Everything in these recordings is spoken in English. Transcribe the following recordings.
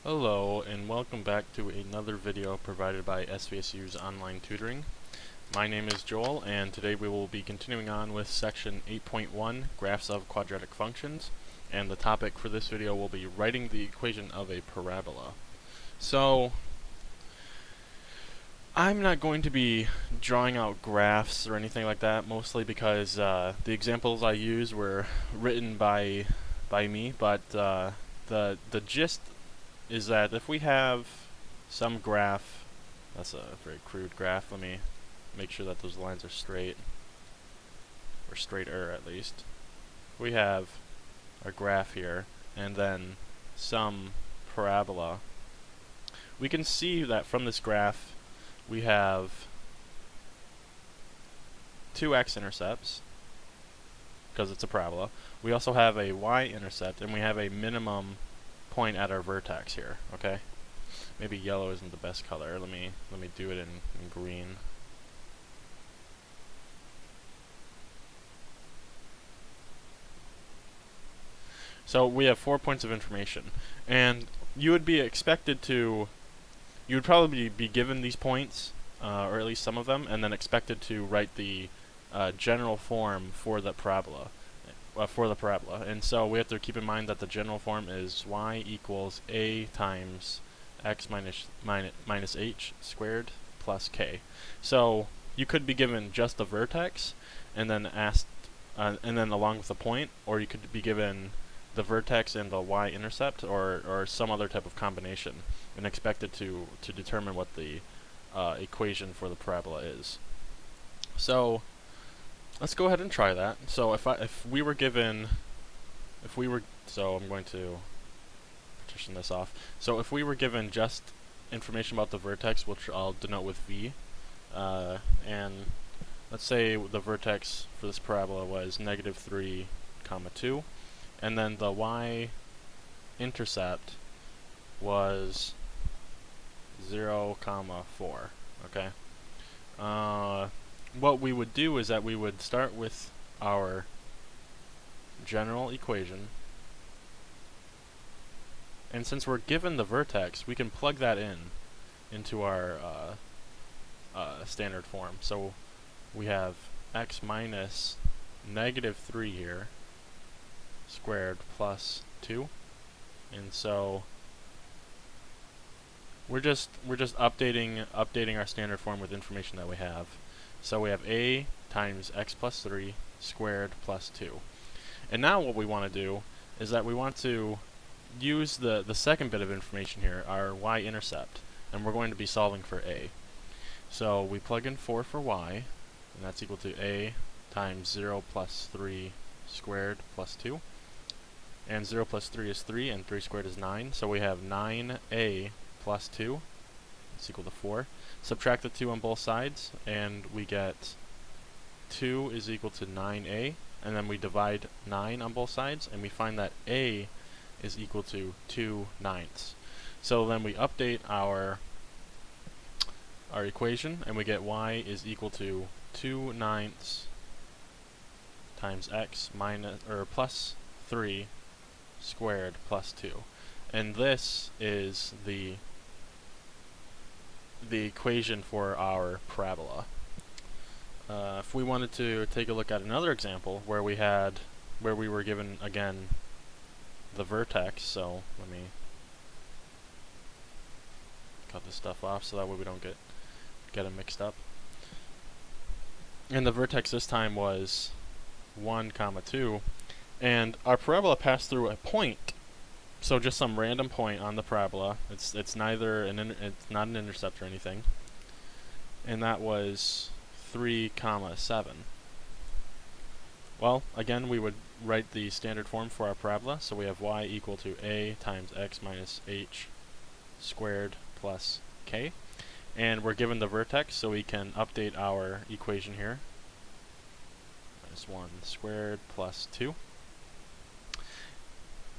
Hello and welcome back to another video provided by SVSU's online tutoring. My name is Joel and today we will be continuing on with section 8.1 graphs of quadratic functions, and the topic for this video will be writing the equation of a parabola. So I'm not going to be drawing out graphs or anything like that, mostly because the examples I use were written by me, but the gist is that if we have some graph, that's a very crude graph, let me make sure that those lines are straight, or straighter at least. We have our graph here, and then some parabola. We can see that from this graph we have two x-intercepts, because it's a parabola. We also have a y-intercept, and we have a minimum point at our vertex here, okay? Maybe yellow isn't the best color. Let me do it in green. So we have 4 points of information, and you would be expected to, you would probably be given these points, or at least some of them, and then expected to write the general form for the parabola. And so we have to keep in mind that the general form is y equals a times x minus h squared plus k. So you could be given just the vertex and then asked, and then along with the point, or you could be given the vertex and the y-intercept, or some other type of combination, and expected to determine what the equation for the parabola is. So let's go ahead and try that. So if we were given, so I'm going to partition this off. So if we were given just information about the vertex, which I'll denote with v, and let's say the vertex for this parabola was -3, 2, and then the y-intercept was 0, 4. Okay. What we would do is that we would start with our general equation, and since we're given the vertex, we can plug that into our standard form. So we have x minus -3 here squared plus 2, and so we're just updating our standard form with information that we have. So we have a times x plus 3 squared plus 2. And now what we want to do is that we want to use the second bit of information here, our y-intercept, and we're going to be solving for a. So we plug in 4 for y, and that's equal to a times 0 plus 3 squared plus 2. And 0 plus 3 is 3, and 3 squared is 9, so we have 9a plus 2. It's equal to 4. Subtract the 2 on both sides, and we get 2 is equal to 9a, and then we divide 9 on both sides, and we find that a is equal to 2/9. So then we update our equation, and we get y is equal to 2/9 times x plus 3 squared plus 2. And this is the equation for our parabola. If we wanted to take a look at another example where we were given again the vertex, so let me cut this stuff off so that way we don't get them mixed up. And the vertex this time was 1, 2, and our parabola passed through a point. So just some random point on the parabola. It's not an intercept or anything. And that was 3, 7. Well, again, we would write the standard form for our parabola. So we have y equal to a times x minus h squared plus k. And we're given the vertex, so we can update our equation here. -1 squared plus 2.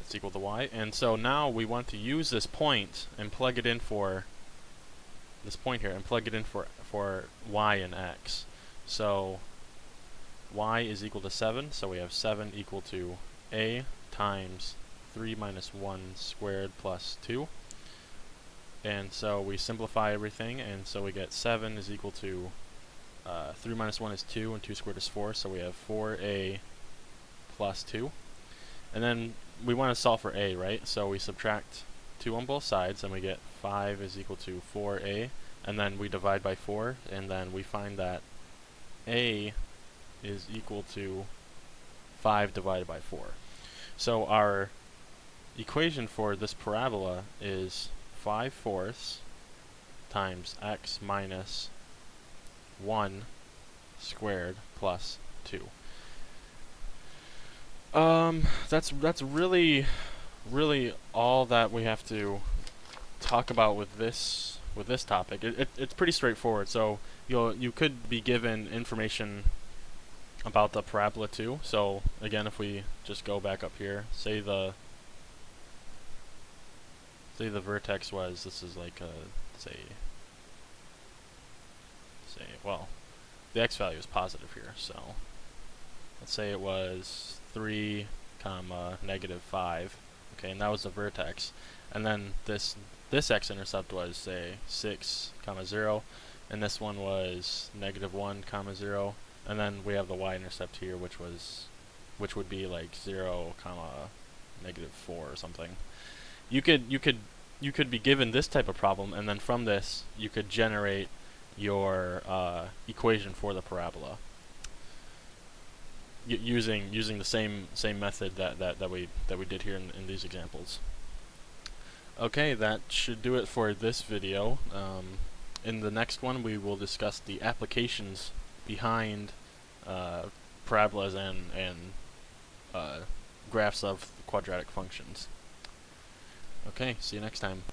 It's equal to y, and so now we want to use this point and plug it in for this point here, and plug it in for y and x. So y is equal to 7, so we have 7 equal to a times 3 minus 1 squared plus 2. And so we simplify everything, and so we get 7 is equal to 3 minus 1 is 2, and 2 squared is 4, so we have 4a plus 2. And then we want to solve for a, right? So we subtract 2 on both sides, and we get 5 is equal to 4a, and then we divide by 4, and then we find that a is equal to 5 divided by 4. So our equation for this parabola is 5/4 times x minus 1 squared plus 2. That's really all that we have to talk about with this topic. It's pretty straightforward. So you could be given information about the parabola too. So again, if we just go back up here, say the vertex was, this is like a well, the x value is positive here, so let's say it was 3 comma negative 5, okay, and that was the vertex, and then this x-intercept was, say, 6 comma 0, and this one was negative 1 comma 0, and then we have the y-intercept here, which would be like 0 comma negative 4 or something. You could be given this type of problem, and then from this you could generate your equation for the parabola using the same method that we did here in these examples. Okay, that should do it for this video. In the next one, we will discuss the applications behind parabolas and graphs of quadratic functions. Okay, see you next time.